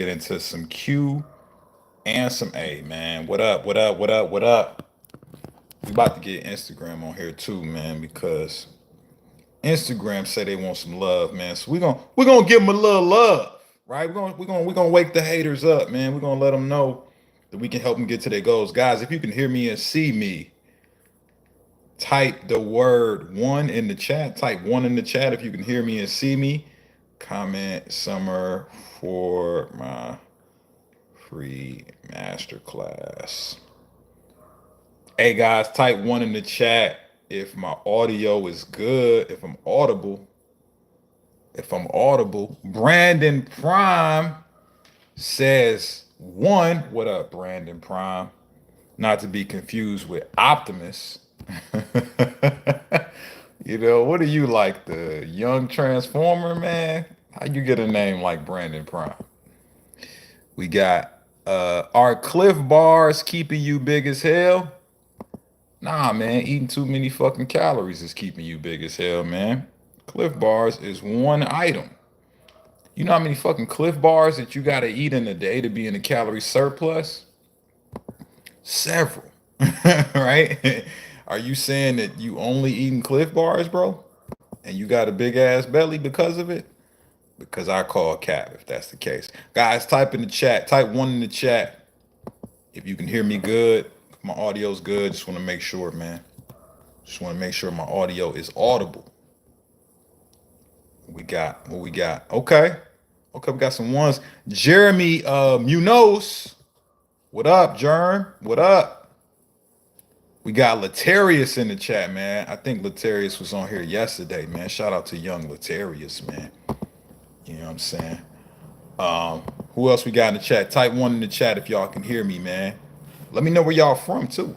get into some Q and some A, man. What up? What up? What up? What up? We about to get Instagram on here too, man, because Instagram say they want some love, man. So we're gonna give them a little love, right? We're gonna wake the haters up, man. We're gonna let them know that we can help them get to their goals, guys. If you can hear me and see me, type the word one in the chat. Type one in the chat if you can hear me and see me. Comment summer for my free masterclass. Hey guys, type one in the chat if my audio is good, if I'm audible. If I'm audible. Brandon Prime says one. What up, Brandon Prime? Not to be confused with Optimus. What are you like, the young transformer, man? How you get a name like Brandon Prime? We got are Cliff Bars keeping you big as hell? Nah, man, eating too many fucking calories is keeping you big as hell, man. Cliff Bars is one item. You know how many fucking Cliff Bars that you gotta eat in a day to be in a calorie surplus? Several, right? Are you saying that you only eating Cliff Bars, bro? And you got a big ass belly because of it? Because I call cap if that's the case. Guys, type in the chat. Type one in the chat if you can hear me good. My audio's good. Just want to make sure, man. Just want to make sure my audio is audible. What we got? Okay. Okay, we got some ones. Jeremy Munoz. What up, Jerm? What up? We got Latarius in the chat, man. I think Latarius was on here yesterday, man. Shout out to young Latarius, man. You know what I'm saying? Who else we got in the chat? Type one in the chat if y'all can hear me, man. Let me know where y'all from too. You know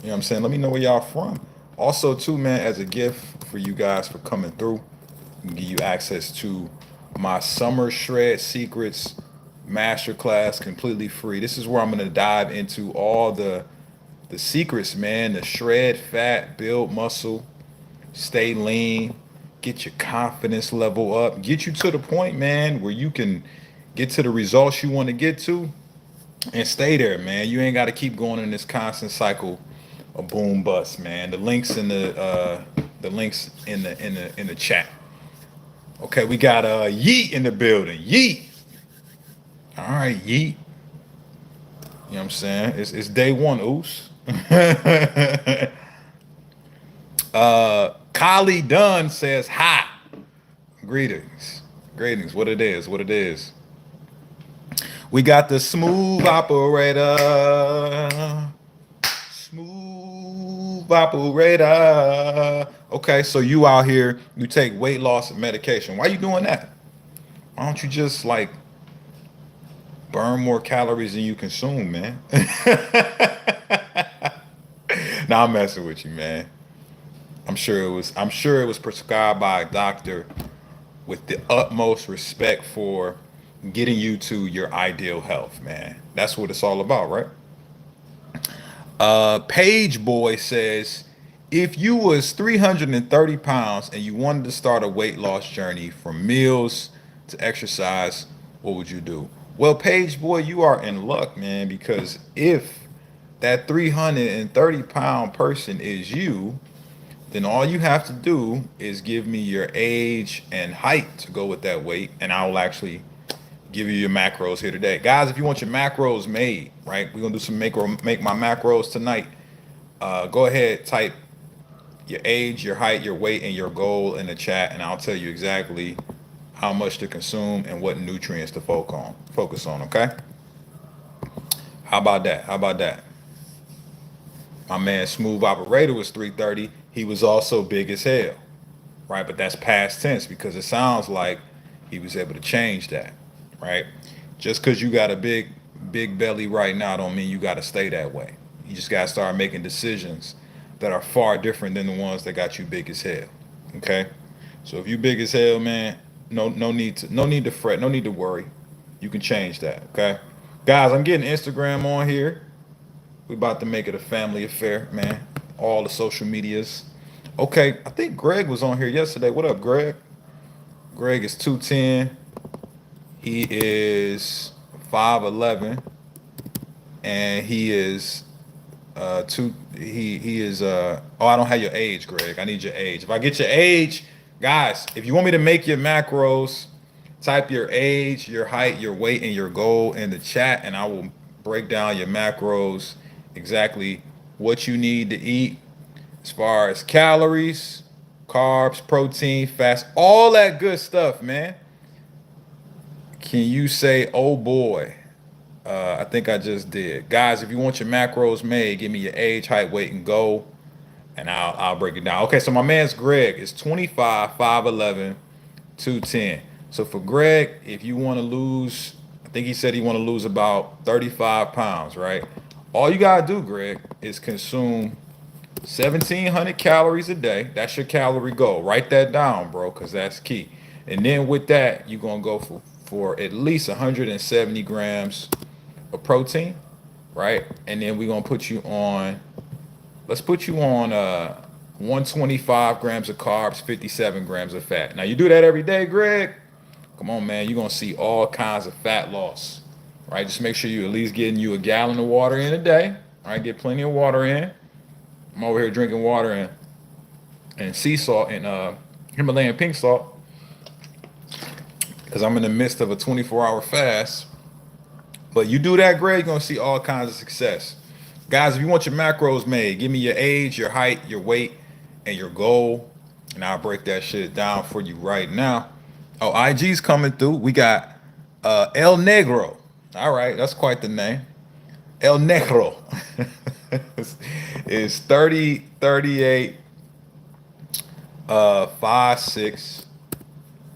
what I'm saying? Let me know where y'all from. Also, too, man, as a gift for you guys for coming through, I can give you access to my Summer Shred Secrets Masterclass completely free. This is where I'm gonna dive into all the secrets, man. The shred fat, build muscle, stay lean, get your confidence level up, get you to the point, man, where you can get to the results you want to get to and stay there, man. You ain't got to keep going in this constant cycle of boom bust, man. The links in the chat. Okay, we got Yeet in the building. Yeet. All right, Yeet. You know what I'm saying? It's day one, oos. Kylie Dunn says hi. Greetings. Greetings. What it is, what it is. We got the smooth operator. Smooth operator. Okay, so you out here, you take weight loss medication. Why you doing that? Why don't you just like burn more calories than you consume, man? Nah, I'm messing with you, man. I'm sure it was prescribed by a doctor with the utmost respect for getting you to your ideal health, man. That's what it's all about, right? Page Boy says, if you was 330 pounds and you wanted to start a weight loss journey from meals to exercise, what would you do? Well, Page Boy, you are in luck, man, because if that 330-pound person is you, then all you have to do is give me your age and height to go with that weight, and I will actually give you your macros here today. Guys, if you want your macros made, right, we're gonna do some make my macros tonight. Go ahead, type your age, your height, your weight, and your goal in the chat, and I'll tell you exactly how much to consume and what nutrients to focus on, okay? How about that? How about that? My man Smooth Operator was 330. He was also big as hell, right? But that's past tense because it sounds like he was able to change that, right? Just because you got a big belly right now don't mean you got to stay that way. You just got to start making decisions that are far different than the ones that got you big as hell. Okay? So if you big as hell, man, no need to fret, no need to worry. You can change that, okay? Guys, I'm getting Instagram on here. We about to make it a family affair, man. All the social medias. Okay, I think Greg was on here yesterday. What up, Greg? Greg is 210. He is 5'11", and he is he is oh, I don't have your age, Greg. I need your age. If I get your age, guys, if you want me to make your macros, type your age, your height, your weight, and your goal in the chat, and I will break down your macros, exactly what you need to eat as far as calories, carbs, protein, fats, all that good stuff, man. Can you say, oh boy? I think I just did. Guys, if you want your macros made, give me your age, height, weight, and goal, and I'll break it down. Okay, so my man's Greg is 25, 5'11", 210. So for Greg, if you want to lose, I think he said he want to lose about 35 pounds, right? All you gotta do, Greg, is consume 1,700 calories a day. That's your calorie goal. Write that down, bro, because that's key. And then with that, you're gonna go for at least 170 grams of protein, right? And then we're gonna put you on. Let's put you on 125 grams of carbs, 57 grams of fat. Now you do that every day, Greg. Come on, man. You're gonna see all kinds of fat loss, right? Just make sure you at least getting you a gallon of water in a day. All right, get plenty of water in. I'm over here drinking water and sea salt and Himalayan pink salt because I'm in the midst of a 24-hour fast. But you do that, Greg, you're gonna see all kinds of success. Guys, if you want your macros made, give me your age, your height, your weight, and your goal, and I'll break that shit down for you right now. Oh, IG's coming through. We got El Negro. All right, that's quite the name. El Negro is 30, 38, 5'6",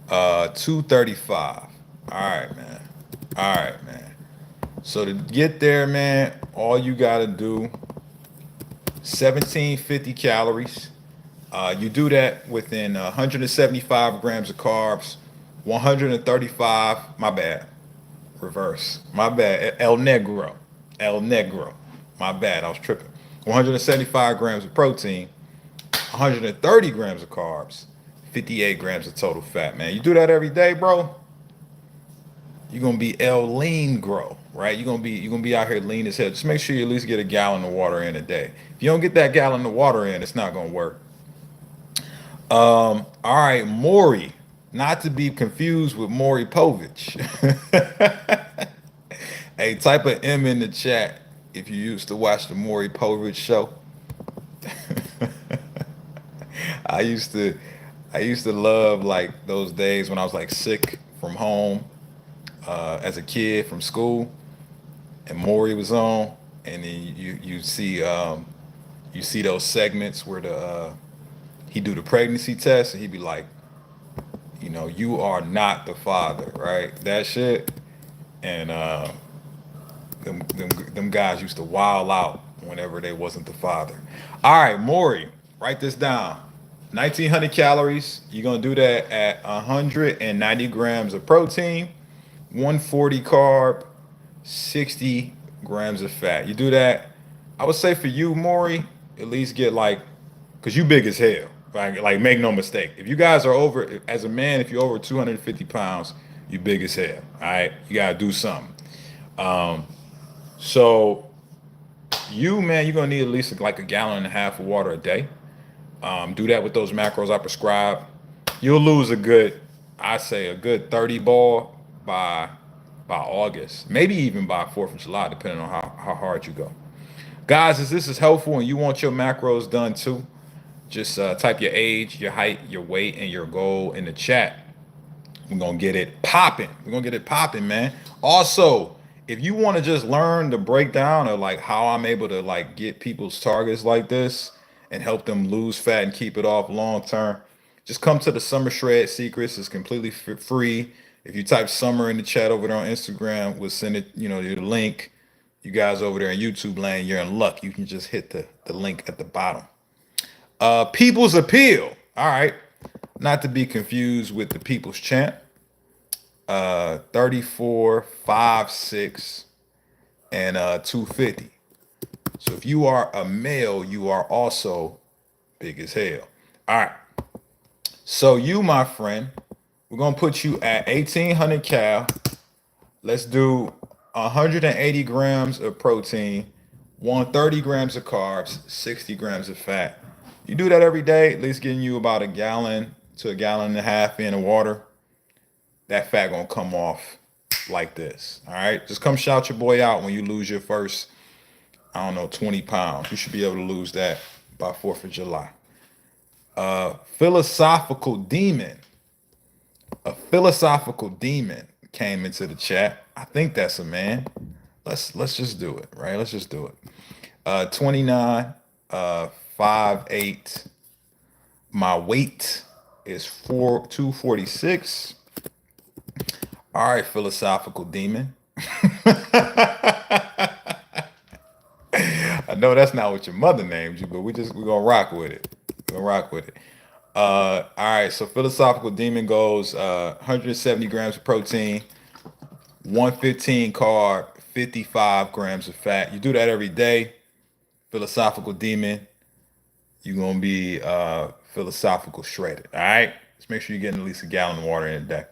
235. All right, man. All right, man. So to get there, man, all you gotta do 1,750 calories. You do that within 175 grams of carbs, 135. My bad. Reverse. My bad. El Negro. El Negro. My bad. I was tripping. 175 grams of protein, 130 grams of carbs, 58 grams of total fat, man. You do that every day, bro. You're gonna be El Lean Grow, right? You're gonna be out here lean as hell. Just make sure you at least get a gallon of water in a day. If you don't get that gallon of water in, it's not gonna work. All right, Maury, not to be confused with Maury Povich. Hey, type of M in the chat if you used to watch the Maury Povich show. I used to love like those days when I was like sick from home as a kid from school, and Maury was on, and then you see those segments where he do the pregnancy test, and he'd be like, you are not the father, right? That shit, and them guys used to wild out whenever they wasn't the father. All right, Maury, write this down. 1,900 calories. You're gonna do that at 190 grams of protein, 140 carb, 60 grams of fat. You do that. I would say for you, Maury, at least get like, cause you big as hell. Like make no mistake. If you guys are over, as a man, if you're over 250 pounds, you big as hell. All right, you gotta do something. So you, man, you're gonna need at least like a gallon and a half of water a day. Do that with those macros I prescribe. You'll lose I say a good 30 ball by August, maybe even by 4th of July, depending on how hard you go. Guys, if this is helpful and you want your macros done too, just type your age, your height, your weight, and your goal in the chat. We're gonna get it popping. We're gonna get it popping, man. Also, if you want to just learn the breakdown of like how I'm able to like get people's targets like this and help them lose fat and keep it off long term, just come to the Summer Shred Secrets. It's completely free. If you type Summer in the chat over there on Instagram, we'll send it, the link. You guys over there in YouTube land, you're in luck. You can just hit the link at the bottom. People's Appeal. All right. Not to be confused with the People's Champ. 34, 5'6", and 250. So if you are a male, you are also big as hell. All right. So you, my friend, we're gonna put you at 1,800 cal. Let's do 180 grams of protein, 130 grams of carbs, 60 grams of fat. You do that every day, at least getting you about a gallon to a gallon and a half in of water. That fat gonna come off like this. All right. Just come shout your boy out when you lose your first, I don't know, 20 pounds. You should be able to lose that by 4th of July. Philosophical demon. A philosophical demon came into the chat. I think that's a man. Let's just do it, right? Let's just do it. 29, 5'8". My weight is 246. All right, philosophical demon. I know that's not what your mother named you, but we're gonna rock with it. We're gonna rock with it. All right, so philosophical demon goes 170 grams of protein, 115 carb, 55 grams of fat. You do that every day. Philosophical demon, you're gonna be philosophical shredded. All right, let's make sure you're getting at least a gallon of water in a day.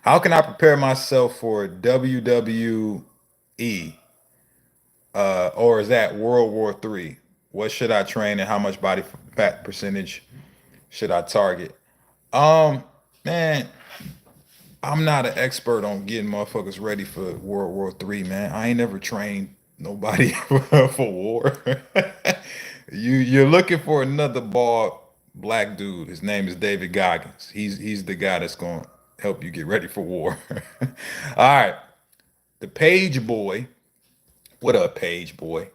How can I prepare myself for WWE? Or is that World War III? What should I train and how much body fat percentage should I target? Um, Man, I'm not an expert on getting motherfuckers ready for World War III, man. I ain't never trained nobody for war. You're looking for another bald black dude. His name is David Goggins. He's the guy that's gonna help you get ready for war. All right, the Page Boy. What up, Page Boy?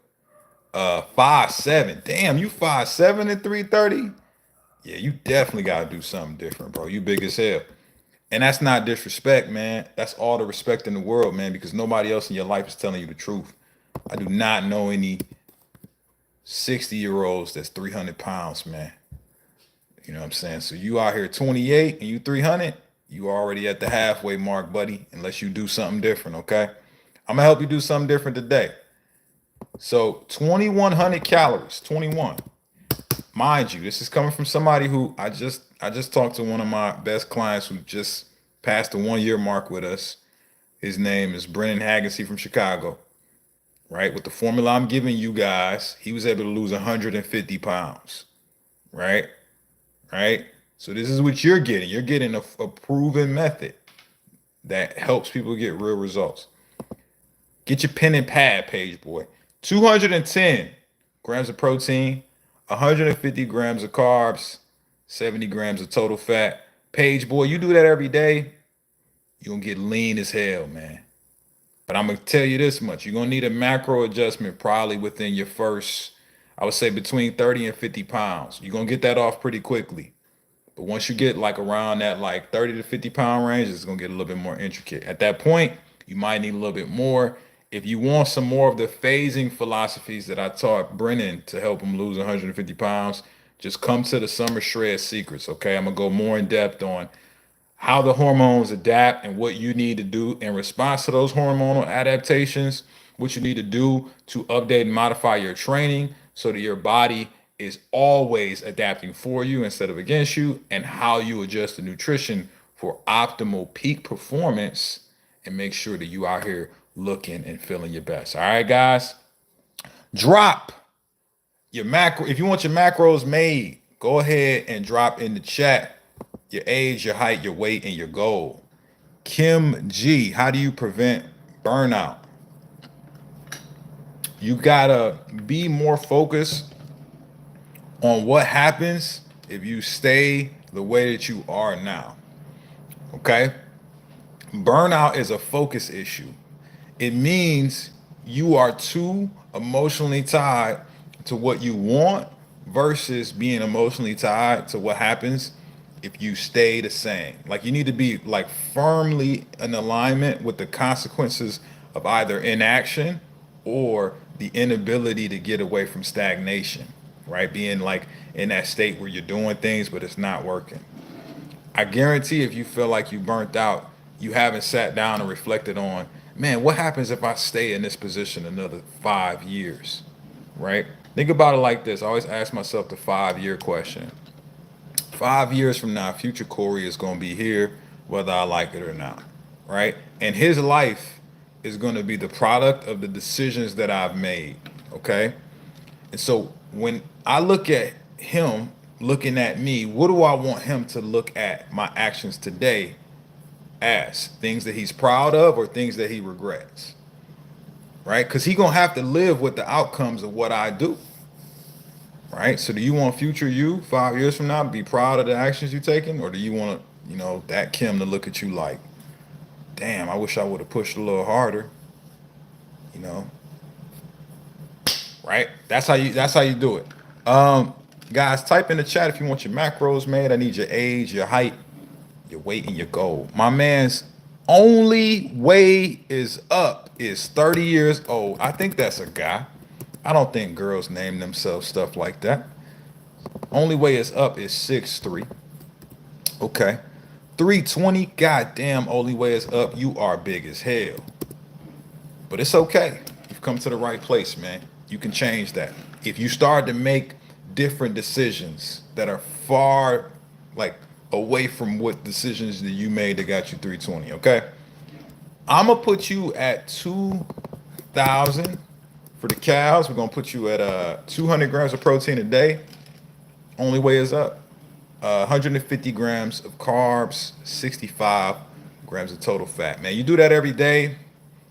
5'7". Damn, you 5'7" at 330? Yeah, you definitely gotta do something different, bro. You big as hell. And that's not disrespect, man. That's all the respect in the world, man, because nobody else in your life is telling you the truth. I do not know any 60-year-olds that's 300 pounds, man. You know what I'm saying? So you out here 28 and you 300, you already at the halfway mark, buddy, unless you do something different, okay? I'm gonna help you do something different today. So 2,100 calories, 21. Mind you, this is coming from somebody who I just talked to one of my best clients who just passed the 1 year mark with us. His name is Brennan Haggerty from Chicago. Right? With the formula I'm giving you guys, he was able to lose 150 pounds. Right? Right? So this is what you're getting. You're getting a proven method that helps people get real results. Get your pen and pad, Page Boy. 210 grams of protein, 150 grams of carbs, 70 grams of total fat. Page Boy, you do that every day, you're gonna get lean as hell, man. But I'm gonna tell you this much: you're gonna need a macro adjustment probably within your first, I would say between 30 and 50 pounds. You're gonna get that off pretty quickly. But once you get like around that like 30 to 50 pound range, it's gonna get a little bit more intricate. At that point, you might need a little bit more. If you want some more of the phasing philosophies that I taught Brennan to help him lose 150 pounds, just come to the Summer Shred Secrets, okay? I'm gonna go more in depth on how the hormones adapt and what you need to do in response to those hormonal adaptations, what you need to do to update and modify your training so that your body is always adapting for you instead of against you, and how you adjust the nutrition for optimal peak performance and make sure that you out here looking and feeling your best. All right, guys, drop your macro. If you want your macros made, go ahead and drop in the chat your age, your height, your weight, and your goal. Kim G, how do you prevent burnout? You gotta be more focused on what happens if you stay the way that you are now. Okay? Burnout is a focus issue. It means you are too emotionally tied to what you want versus being emotionally tied to what happens if you stay the same. Like you need to be like firmly in alignment with the consequences of either inaction or the inability to get away from stagnation, right? Being like in that state where you're doing things but it's not working. I guarantee if you feel like you burnt out, you haven't sat down and reflected on, man, what happens if I stay in this position another 5 years, right? Think about it like this. I always ask myself the 5 year question. 5 years from now, future Corey is going to be here, whether I like it or not. right? And his life is going to be the product of the decisions that I've made, okay? And so when I look at him looking at me, what do I want him to look at my actions today as? Things that he's proud of or things that he regrets, right? Because he's going to have to live with the outcomes of what I do, right? So do you want future you 5 years from now to be proud of the actions you're taking? Or do you want to, that Kim to look at you like, damn, I wish I would have pushed a little harder, you know? Right? That's how you do it. Guys, type in the chat if you want your macros made. I need your age, your height, your weight, and your goal. My man's only way is up is 30 years old. I think that's a guy. I don't think girls name themselves stuff like that. Only way is up is 6'3". Okay. 320. Goddamn, only way is up. You are big as hell. But it's okay. You've come to the right place, man. You can change that. If you start to make different decisions that are far like away from what decisions that you made that got you 320, okay? I'm gonna put you at 2,000 for the cows. We're gonna put you at 200 grams of protein a day. Only way is up. 150 grams of carbs, 65 grams of total fat. Man, you do that every day.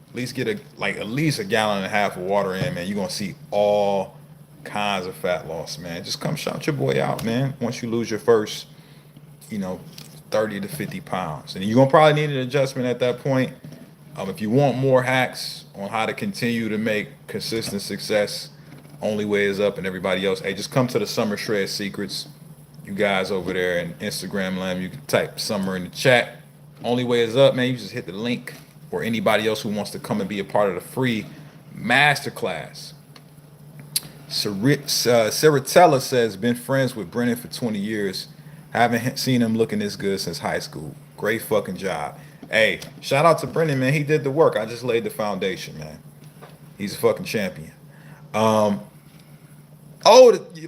At least get at least a gallon and a half of water in, man. You're gonna see all kinds of fat loss, man. Just come shout your boy out, man. Once you lose your first, 30 to 50 pounds. And you're gonna probably need an adjustment at that point. If you want more hacks on how to continue to make consistent success, only way is up and everybody else. Hey, just come to the Summer Shred Secrets. You guys over there in Instagram land, you can type Summer in the chat. Only way is up, man. You just hit the link. Or anybody else who wants to come and be a part of the free masterclass. Saratella says, been friends with Brennan for 20 years. Haven't seen him looking this good since high school. Great fucking job. Hey, shout out to Brennan, man. He did the work. I just laid the foundation, man. He's a fucking champion. The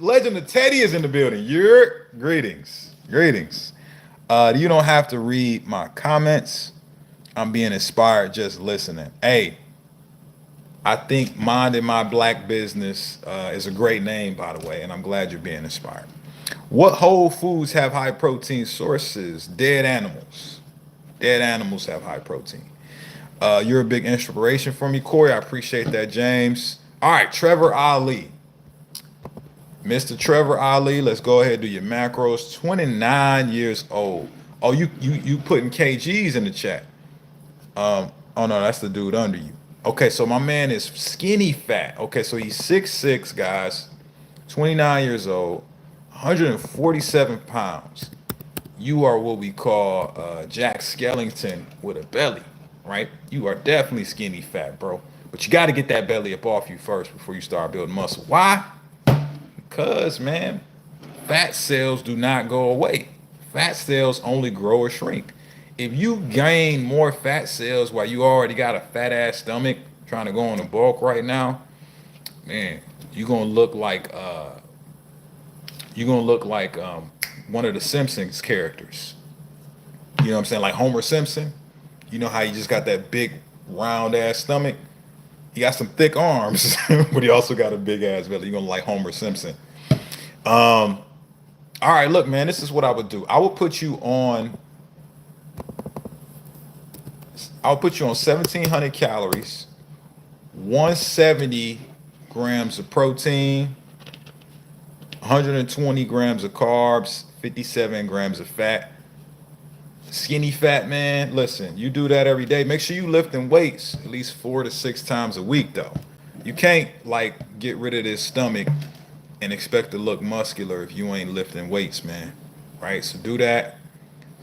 legend of Teddy is in the building. Greetings. You don't have to read my comments. I'm being inspired just listening. Hey, I think Minding My Black Business is a great name, by the way, and I'm glad you're being inspired. What whole foods have high protein sources? Dead animals. Dead animals have high protein. You're a big inspiration for me, Corey. I appreciate that, James. All right, Trevor Ali. Mr. Trevor Ali, let's go ahead and do your macros. 29 years old. Oh, you putting kgs in the chat. Oh no, that's the dude under you. Okay, so my man is skinny fat. Okay, so he's 6'6", guys, 29 years old, 147 pounds. You are what we call Jack Skellington with a belly, right? You are definitely skinny fat, bro. But you got to get that belly up off you first before you start building muscle. Why? Because, man, fat cells do not go away. Fat cells only grow or shrink. If you gain more fat cells while you already got a fat ass stomach trying to go on a bulk right now, man, you're gonna look like one of the Simpsons characters. You know what I'm saying? Like Homer Simpson. You know how he just got that big round ass stomach? He got some thick arms, but he also got a big ass belly. You're gonna like Homer Simpson. All right, look, man, this is what I would do. I would put you on 1,700 calories, 170 grams of protein, 120 grams of carbs, 57 grams of fat. Skinny fat, man, listen, you do that every day. Make sure you lifting weights at least 4 to 6 times a week, though. You can't, get rid of this stomach and expect to look muscular if you ain't lifting weights, man, right? So do that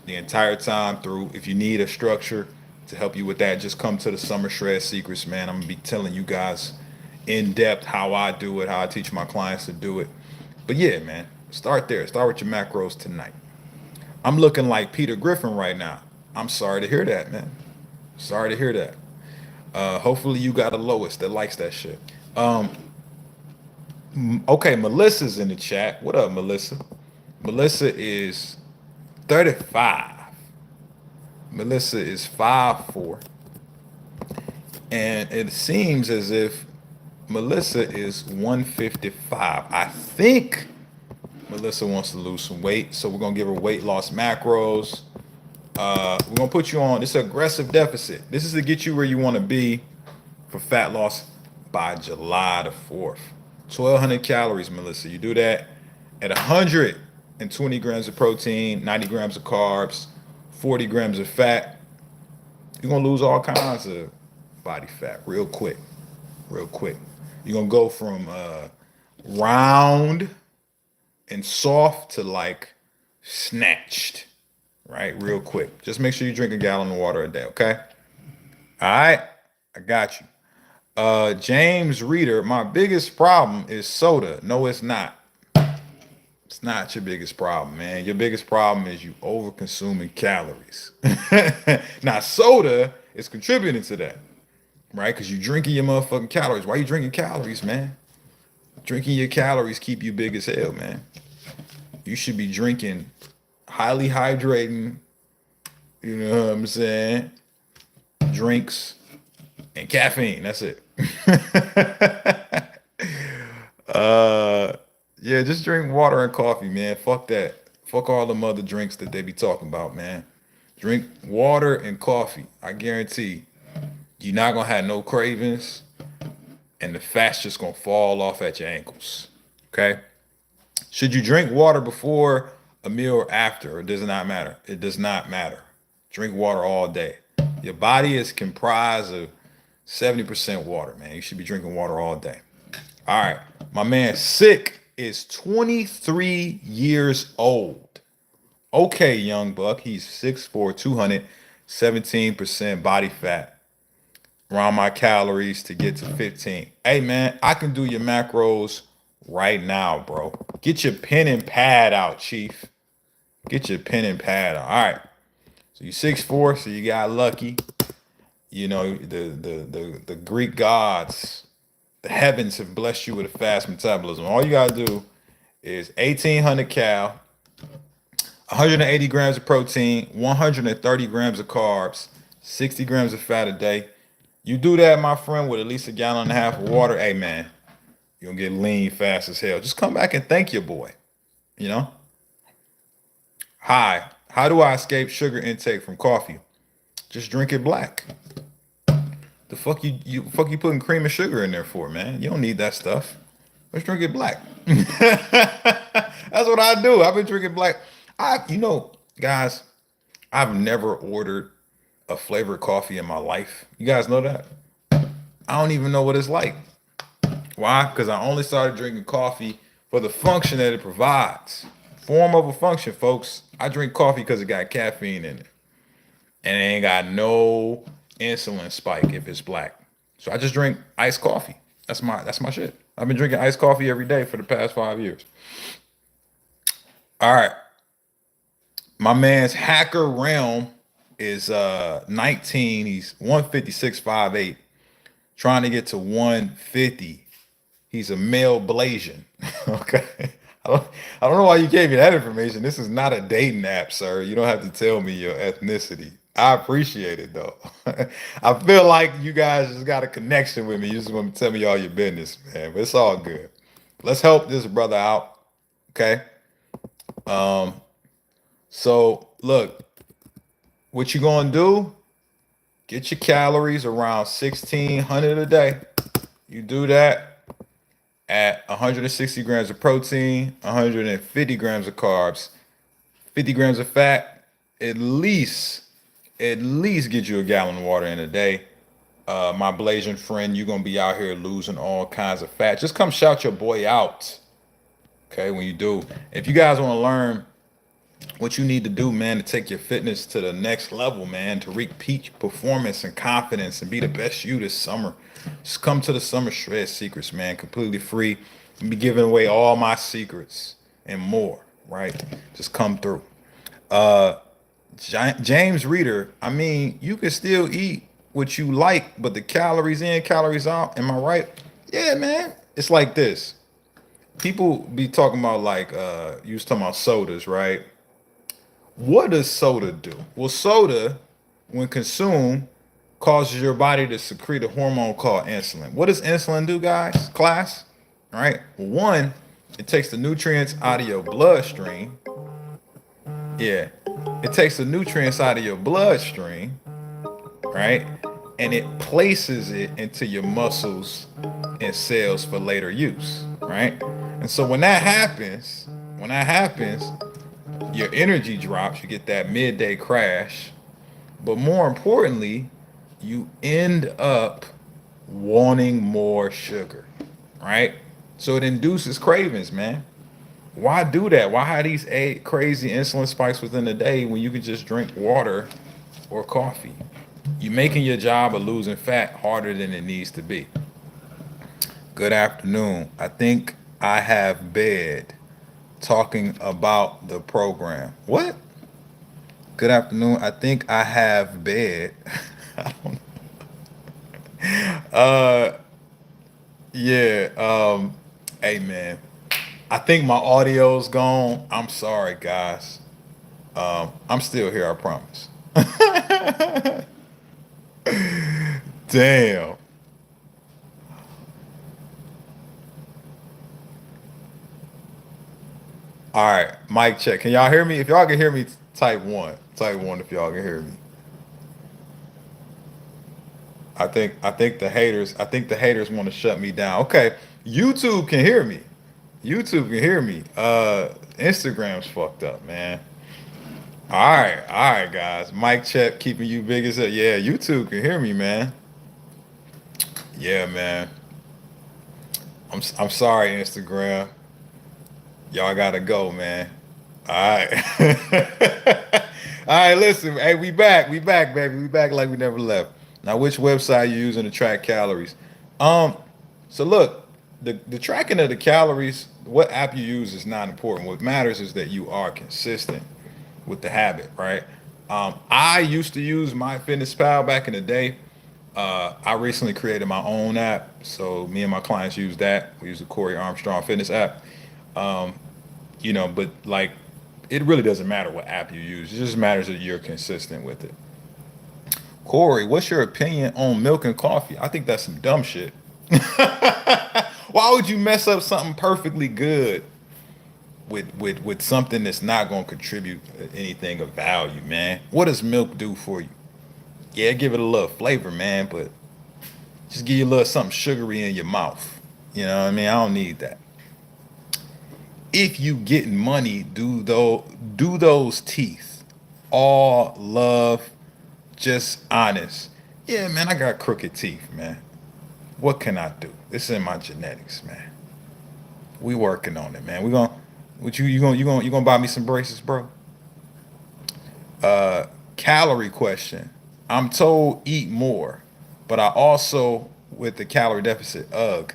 the entire time through. If you need a structure to help you with that, just come to the Summer Shred Secrets, man. I'm gonna be telling you guys in depth how I do it, how I teach my clients to do it. But yeah, man, start there. Start with your macros tonight. I'm looking like Peter Griffin right now. I'm sorry to hear that, man. Sorry to hear that. Hopefully you got a Lois that likes that shit. Okay, Melissa's in the chat. What up, Melissa? Melissa is 35. Melissa is 5'4", and it seems as if Melissa is 155. I think Melissa wants to lose some weight, so we're gonna give her weight loss macros. We're gonna put you on this aggressive deficit. This is to get you where you want to be for fat loss by July the 4th. 1,200 calories, Melissa. You do that at 120 grams of protein, 90 grams of carbs, 40 grams of fat. You're gonna lose all kinds of body fat real quick, real quick. You're gonna go from round and soft to like snatched, right? Real quick. Just make sure you drink a gallon of water a day, okay? All right, I got you. James Reader, my biggest problem is soda. No, it's not. It's not your biggest problem, man. Your biggest problem is you over consuming calories. Now, soda is contributing to that, right? Because you drinking your motherfucking calories. Why you drinking calories, man? Drinking your calories keep you big as hell, man. You should be drinking highly hydrating, you know what I'm saying? Drinks and caffeine. That's it. Yeah, just drink water and coffee, man. Fuck that. Fuck all them other drinks that they be talking about, man. Drink water and coffee. I guarantee you're not gonna have no cravings, and the fat's just gonna fall off at your ankles. Okay? Should you drink water before a meal or after? It does not matter. It does not matter. Drink water all day. Your body is comprised of 70% water, man. You should be drinking water all day. All right. My man Sick is 23 years old. Okay, young buck. He's 6'4", 217% body fat. Around my calories to get to 15. Hey, man, I can do your macros right now, bro. Get your pen and pad out, Chief. Get your pen and pad out. All right. So you're 6'4", so you got lucky. You know, the Greek gods, the heavens have blessed you with a fast metabolism. All you gotta do is 1,800 cal, 180 grams of protein, 130 grams of carbs, 60 grams of fat a day. You do that, my friend, with at least a gallon and a half of water. Hey, man, you're gonna get lean fast as hell. Just come back and thank your boy. You know? Hi, how do I escape sugar intake from coffee? Just drink it black. The fuck you putting cream and sugar in there for, man? You don't need that stuff. Let's drink it black. That's what I do. I've been drinking black. Guys, I've never ordered a flavored coffee in my life. You guys know that? I don't even know what it's like. Why? Because I only started drinking coffee for the function that it provides. Form over function, folks. I drink coffee because it got caffeine in it. And it ain't got no insulin spike if it's black. So I just drink iced coffee. That's my shit. I've been drinking iced coffee every day for the past 5 years. All right. My man's Hacker Realm is 19. He's 156, 5'8", trying to get to 150. He's a male Blasian. Okay. I don't know why you gave me that information. This is not a dating app, sir. You don't have to tell me your ethnicity. I appreciate it though. I feel like you guys just got a connection with me. You just want to tell me all your business, man. But it's all good. Let's help this brother out. Okay. So look, what you gonna do? Get your calories around 1,600 a day. You do that at 160 grams of protein, 150 grams of carbs, 50 grams of fat, at least get you a gallon of water in a day. My Blasian friend, you're gonna be out here losing all kinds of fat. Just come shout your boy out. Okay, when you do. If you guys want to learn what you need to do, man, to take your fitness to the next level, man, to reach peak performance and confidence and be the best you this summer, just come to the Summer Shred Secrets, man, completely free. I'll be giving away all my secrets and more, right? Just come through. James Reader, I mean, you can still eat what you like, but the calories in, calories out. Am I right? Yeah, man. It's like this. People be talking about like you was talking about sodas, right? What does soda do? Well, soda when consumed, causes your body to secrete a hormone called insulin. What does insulin do, guys? Class? All right. Well, one, it takes the nutrients out of your bloodstream. Yeah. It takes the nutrients out of your bloodstream, right? And it places it into your muscles and cells for later use, right? And so when that happens, your energy drops, you get that midday crash, but more importantly, you end up wanting more sugar, right? So it induces cravings, man. Why do that? Why have these crazy insulin spikes within a day when you can just drink water or coffee? You're making your job of losing fat harder than it needs to be. Good afternoon. I think I have bed talking about the program. What? Good afternoon. I think I have bed. I don't Uh, yeah. Hey man, I think my audio's gone. I'm sorry, guys. I'm still here. I promise. Damn. All right, mic check. Can y'all hear me? If y'all can hear me, type one. Type one if y'all can hear me. I think the haters want to shut me down. Okay, YouTube can hear me. YouTube can hear me. Instagram's fucked up, man. All right, guys. Mic check, keeping you big as a yeah. YouTube can hear me, man. Yeah, man. I'm sorry, Instagram. Y'all gotta go, man. All right. All right, listen. Hey, we back, baby. We back like we never left. Now, which website you using to track calories? Um, so look, the tracking of the calories, what app you use is not important. What matters is that you are consistent with the habit, right? I used to use MyFitnessPal back in the day. I recently created my own app, so me and my clients use that. We use the Corey Armstrong Fitness app. Um, but like, it really doesn't matter what app you use. It just matters that you're consistent with it. Corey, what's your opinion on milk and coffee? I think that's some dumb shit. Why would you mess up something perfectly good with something that's not going to contribute anything of value, man? What does milk do for you? Yeah, give it a little flavor, man, but just give you a little something sugary in your mouth. You know what I mean? I don't need that. If you getting money, do those teeth. All love, just honest. Yeah, man, I got crooked teeth, man. What can I do? It's in my genetics, man. We working on it, man. We gonna, what you gonna buy me some braces, bro? Uh, Calorie question. I'm told eat more, but I also with the calorie deficit. Ugh.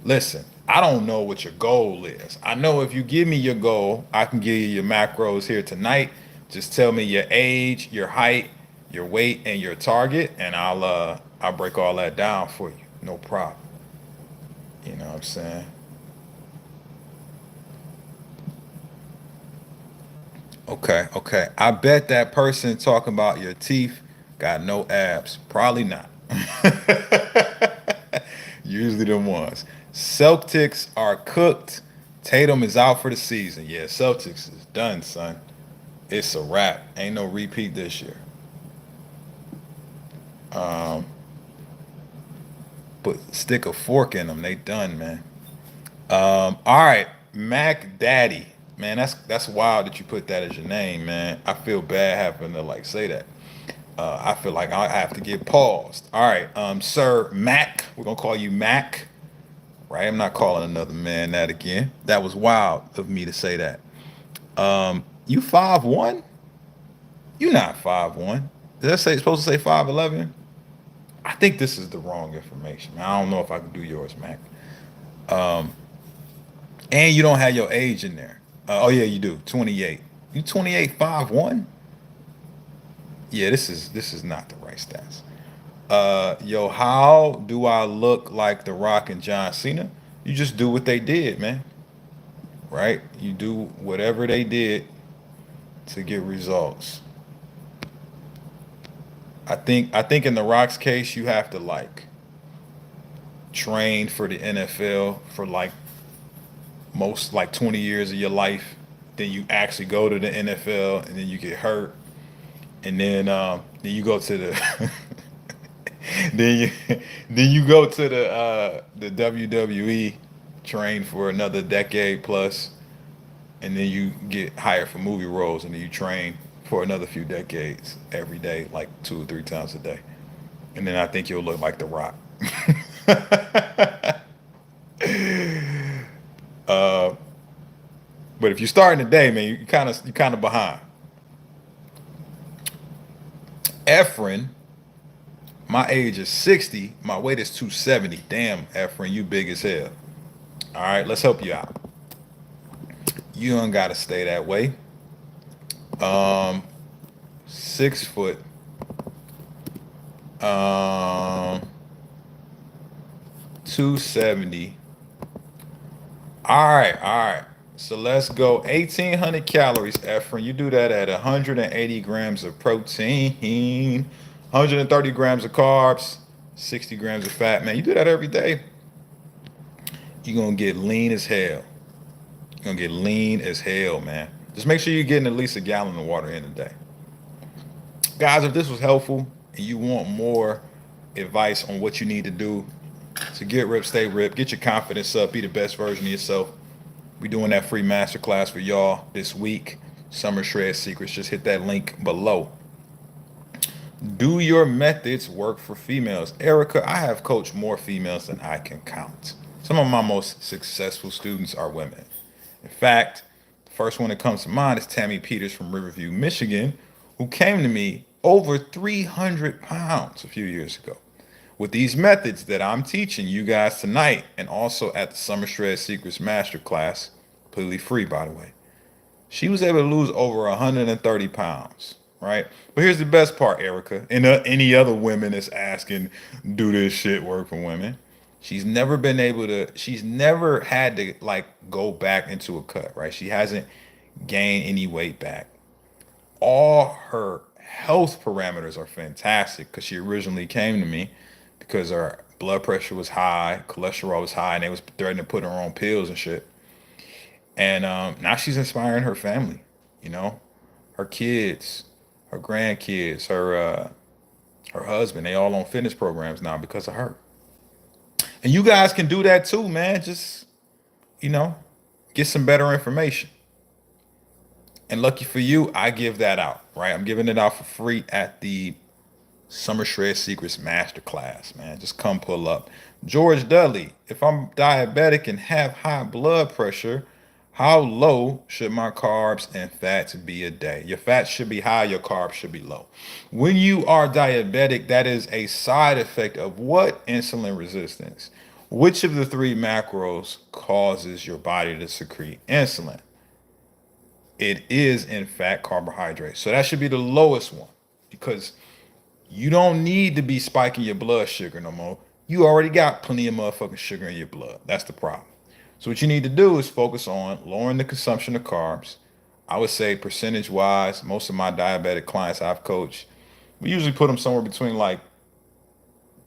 Listen, I don't know what your goal is. I know if you give me your goal, I can give you your macros here tonight. Just tell me your age, your height, your weight, and your target, and I'll break all that down for you. No problem. You know what I'm saying? Okay, okay. I bet that person talking about your teeth got no abs. Probably not. Usually them ones. Celtics are cooked. Tatum is out for the season. Yeah, Celtics is done, son. It's a wrap. Ain't no repeat this year. Um, but stick a fork in them. They done, man. All right, Mac Daddy. Man, that's wild that you put that as your name, man. I feel bad having to like say that. I feel like I have to get paused. All right, Sir Mac. We're gonna call you Mac, right? I'm not calling another man that again. That was wild of me to say that. You 5'1"? You not 5'1". Did that say it's supposed to say 5'11"? I think this is the wrong information. I don't know if I can do yours, Mac. Um, and you don't have your age in there. Oh yeah, you do. 28. You 28, 5'1"? Yeah, this is not the right stats. Yo, how do I look like The Rock and John Cena? You just do what they did, man. Right? You do whatever they did to get results. I think in the Rock's case, you have to like train for the NFL for like most like 20 years of your life. Then you actually go to the NFL, and then you get hurt, and then you go to the then you then you go to the WWE, train for another decade plus, and then you get hired for movie roles, and then you train for another few decades every day, like 2 or 3 times a day, and then I think you'll look like The Rock. uh, but if you're starting today, man, you kind of behind. Efren, my age is 60. My weight is 270. Damn, Efren, you big as hell. All right, let's help you out. You don't gotta stay that way. Um, 6 foot. Um, 270. All right. So let's go 1,800 calories, Efren. You do that at 180 grams of protein, 130 grams of carbs, 60 grams of fat. Man, you do that every day, you're gonna get lean as hell. You're gonna get lean as hell, man. Just make sure you're getting at least a gallon of water in a day. Guys, if this was helpful and you want more advice on what you need to do to get ripped, stay ripped, get your confidence up, be the best version of yourself, we doing that free masterclass for y'all this week. Summer Shred Secrets. Just hit that link below. Do your methods work for females? Erica, I have coached more females than I can count. Some of my most successful students are women. In fact, the first one that comes to mind is Tammy Peters from Riverview, Michigan, who came to me over 300 pounds a few years ago. With these methods that I'm teaching you guys tonight, and also at the Summer Shred Secrets Masterclass, completely free by the way, she was able to lose over 130 pounds, right? But here's the best part, Erica, and any other women that's asking, do this shit work for women? She's never had to like go back into a cut, right? She hasn't gained any weight back. All her health parameters are fantastic because she originally came to me because her blood pressure was high, cholesterol was high, and they was threatening to put her on pills and shit. And now she's inspiring her family, you know, her kids, her grandkids, her husband. They all on fitness programs now because of her. And you guys can do that too, man. Just you know, get some better information. And lucky for you, I give that out, right? I'm giving it out for free at the Summer Shred Secrets Masterclass, man. Just come pull up. George Dudley, if I'm diabetic and have high blood pressure, how low should my carbs and fats be a day? Your fats should be high, your carbs should be low. When you are diabetic, that is a side effect of what? Insulin resistance. Which of the three macros causes your body to secrete insulin? It is, in fact, carbohydrates. So that should be the lowest one because you don't need to be spiking your blood sugar no more. You already got plenty of motherfucking sugar in your blood. That's the problem. So what you need to do is focus on lowering the consumption of carbs. I would say percentage wise, most of my diabetic clients I've coached, we usually put them somewhere between like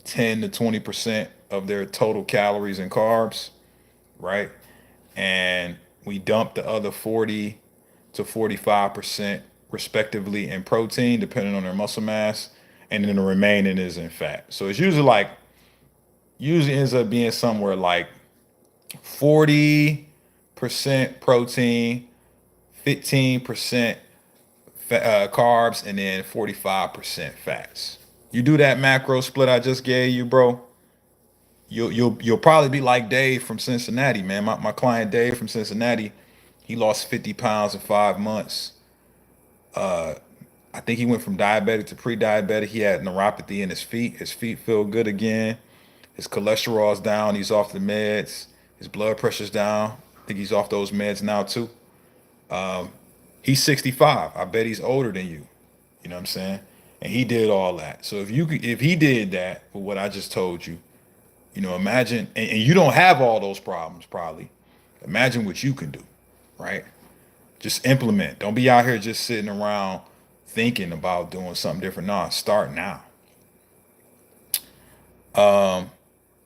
10 to 20% of their total calories and carbs, right? And we dump the other 40 to 45% respectively in protein, depending on their muscle mass, and then the remaining is in fat. So it's usually ends up being somewhere like 40% protein, 15% carbs, and then 45% fats. You do that macro split I just gave you, bro. You'll probably be like Dave from Cincinnati, man. My client Dave from Cincinnati, he lost 50 pounds in 5 months. I think he went from diabetic to pre-diabetic. He had neuropathy in his feet. His feet feel good again. His cholesterol's down. He's off the meds. His blood pressure's down. I think he's off those meds now too. He's 65. I bet he's older than you. You know what I'm saying? And he did all that. So if he did that with what I just told you, imagine, and you don't have all those problems probably. Imagine what you can do, right? Just implement. Don't be out here just sitting around thinking about doing something different. No, start now. Um,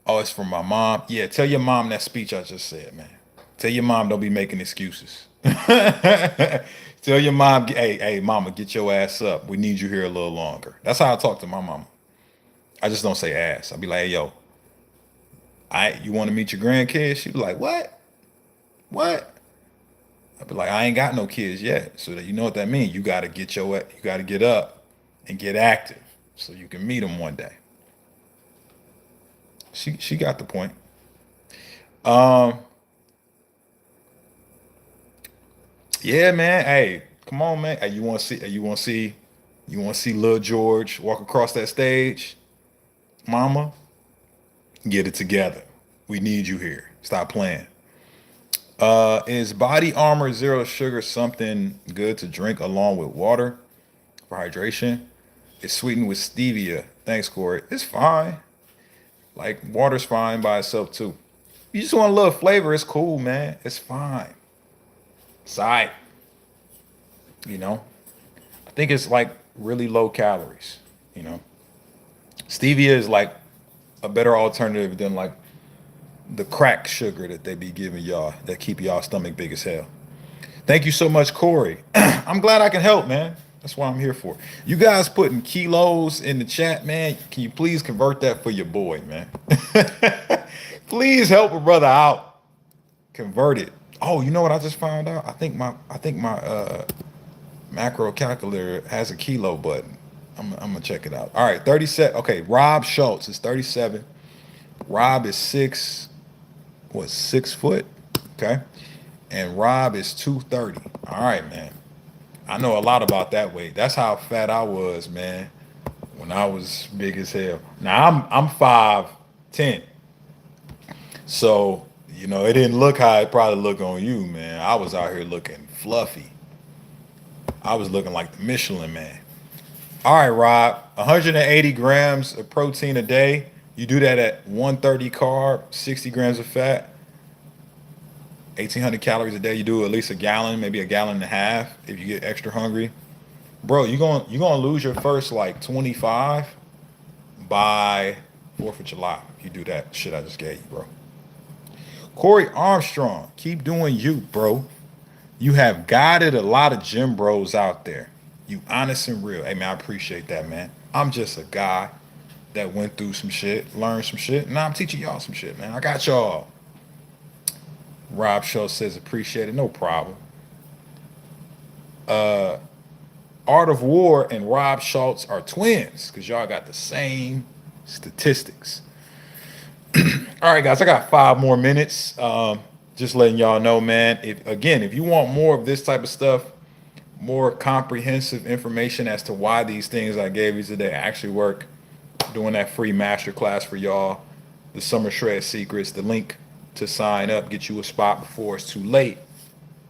oh, it's from my mom. Yeah, tell your mom that speech I just said, man. Tell your mom don't be making excuses. Tell your mom, hey, mama, get your ass up. We need you here a little longer. That's how I talk to my mama. I just don't say ass. I'll be like, hey, yo, you want to meet your grandkids? She be like, what? What? I'll be like, I ain't got no kids yet. So that you know what that means. You gotta get up and get active so you can meet them one day. She got the point. Um, yeah, man. Hey, come on, man. Hey, you want to see Lil George walk across that stage? Mama, get it together. We need you here. Stop playing. Is Body Armor Zero Sugar something good to drink along with water for hydration? It's sweetened with stevia. Thanks, Corey. It's fine. Like water's fine by itself too. You just want a little flavor. It's cool, man. It's fine. It's alright. You know. I think it's like really low calories. You know. Stevia is like a better alternative than like the crack sugar that they be giving y'all that keep y'all stomach big as hell. Thank you so much, Corey. I'm glad I can help, man. That's what I'm here for. You guys putting kilos in the chat, man. Can you please convert that for your boy, man? Please help a brother out. Convert it. Oh, you know what I just found out? I think my macro calculator has a kilo button. I'm gonna check it out. All right, 37. Okay, Rob Schultz is 37. Rob is 6 foot? Okay. And Rob is 230. All right, man. I know a lot about that weight. That's how fat I was, man, when I was big as hell. Now I'm 5'10". So, it didn't look how it probably look on you, man. I was out here looking fluffy. I was looking like the Michelin man. All right, Rob, 180 grams of protein a day. You do that at 130 carb, 60 grams of fat, 1,800 calories a day. You do at least a gallon, maybe a gallon and a half if you get extra hungry. Bro, you're gonna lose your first like 25 by 4th of July. If you do that shit I just gave you, bro. Corey Armstrong, keep doing you, bro. You have guided a lot of gym bros out there. You honest and real. Hey man, I appreciate that, man. I'm just a guy that went through some shit, learned some shit, and now I'm teaching y'all some shit, man. I got y'all. Rob Schultz says appreciate it, no problem. Uh Art of War and Rob Schultz are twins because y'all got the same statistics. All right, guys, I got 5 more minutes. Just letting y'all know, man. If you want more of this type of stuff, more comprehensive information as to why these things I gave you today actually work, doing that free masterclass for y'all, the Summer Shred Secrets, the link to sign up, get you a spot before it's too late,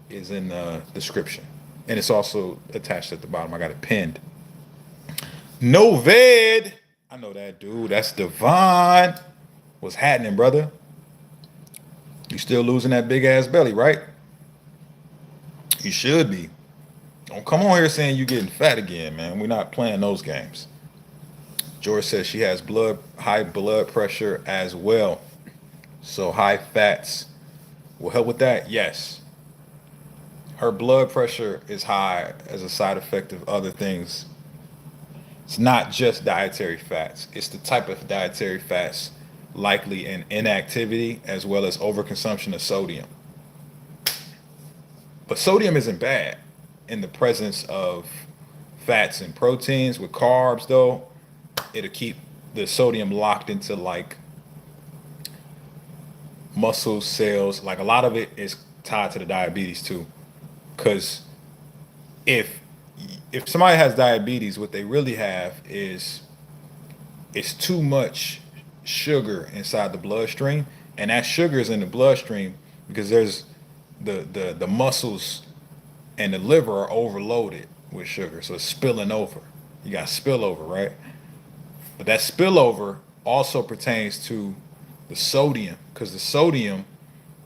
is in the description. And it's also attached at the bottom. I got it pinned. Noved. I know that dude. That's Devon. What's happening, brother? You still losing that big ass belly, right? You should be. Don't come on here saying you getting fat again, man. We're not playing those games. George says she has high blood pressure as well. So high fats will help with that. Yes. Her blood pressure is high as a side effect of other things. It's not just dietary fats. It's the type of dietary fats likely in inactivity as well as overconsumption of sodium. But sodium isn't bad in the presence of fats and proteins. With carbs, though, it'll keep the sodium locked into like muscle cells. Like a lot of it is tied to the diabetes too. Because if somebody has diabetes, what they really have is it's too much sugar inside the bloodstream, and that sugar is in the bloodstream because there's the muscles and the liver are overloaded with sugar, so it's spilling over. You got spillover, right? But that spillover also pertains to the sodium, because the sodium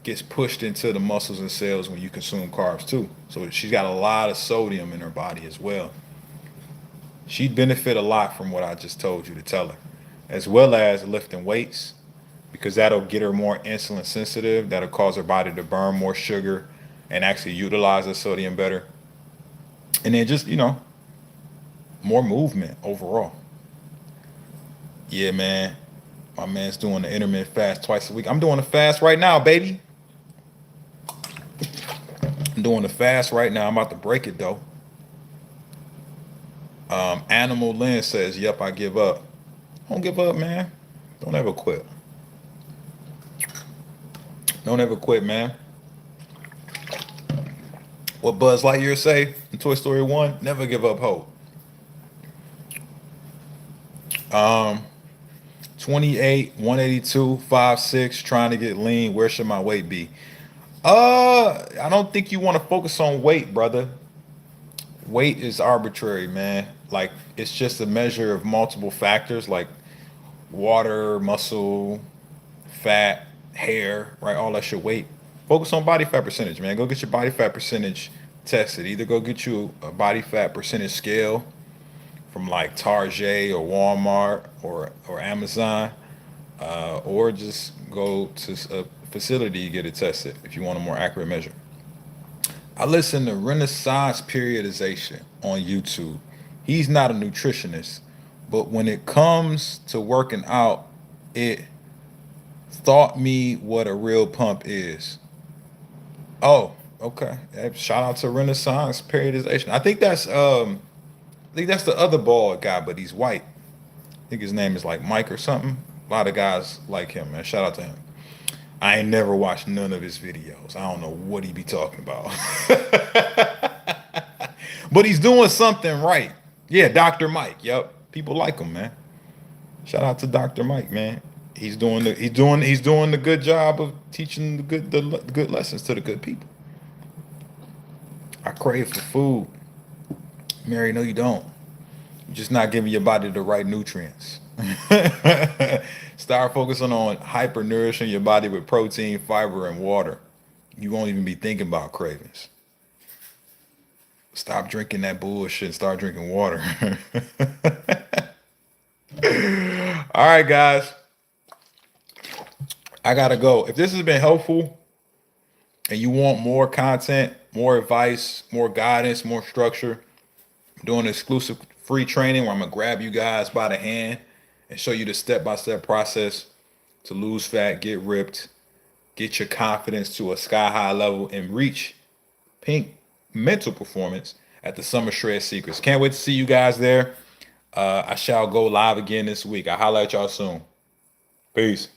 gets pushed into the muscles and cells when you consume carbs too. So she's got a lot of sodium in her body as well. She'd benefit a lot from what I just told you to tell her. as well as lifting weights, because that'll get her more insulin sensitive. That'll cause her body to burn more sugar and actually utilize the sodium better. And then just, more movement overall. Yeah, man. My man's doing the intermittent fast twice a week. I'm doing a fast right now, baby. I'm doing a fast right now. I'm about to break it though. Animal Lynn says, "Yep, I give up." Don't give up, man. Don't ever quit. Don't ever quit, man. What Buzz Lightyear say in Toy Story 1? Never give up hope. Um, 28, 182, 5'6", trying to get lean. Where should my weight be? I don't think you want to focus on weight, brother. Weight is arbitrary, man. Like, it's just a measure of multiple factors like water, muscle, fat, hair, right? All that's your weight. Focus on body fat percentage, man. Go get your body fat percentage tested. Either go get you a body fat percentage scale from like Target or Walmart or Amazon, or just go to a facility to get it tested if you want a more accurate measure. I listen to Renaissance Periodization on YouTube. He's not a nutritionist, but when it comes to working out, it taught me what a real pump is. Oh, okay. Shout out to Renaissance Periodization. I think that's the other bald guy, but he's white. I think his name is like Mike or something. A lot of guys like him, man. Shout out to him. I ain't never watched none of his videos. I don't know what he be talking about. But he's doing something right. Yeah, Dr. Mike. Yep. People like him, man. Shout out to Dr. Mike, man. He's doing the good job of teaching the good lessons to the good people. I crave for food. Mary, no, you don't. You're just not giving your body the right nutrients. Start focusing on hyper nourishing your body with protein, fiber, and water. You won't even be thinking about cravings. Stop drinking that bullshit and start drinking water. All right, guys. I gotta go. If this has been helpful and you want more content, more advice, more guidance, more structure, I'm doing exclusive free training where I'm gonna grab you guys by the hand and show you the step-by-step process to lose fat, get ripped, get your confidence to a sky-high level, and reach peak mental performance at the Summer Shred Secrets. Can't wait to see you guys there. I shall go live again this week. I'll holler at y'all soon. Peace.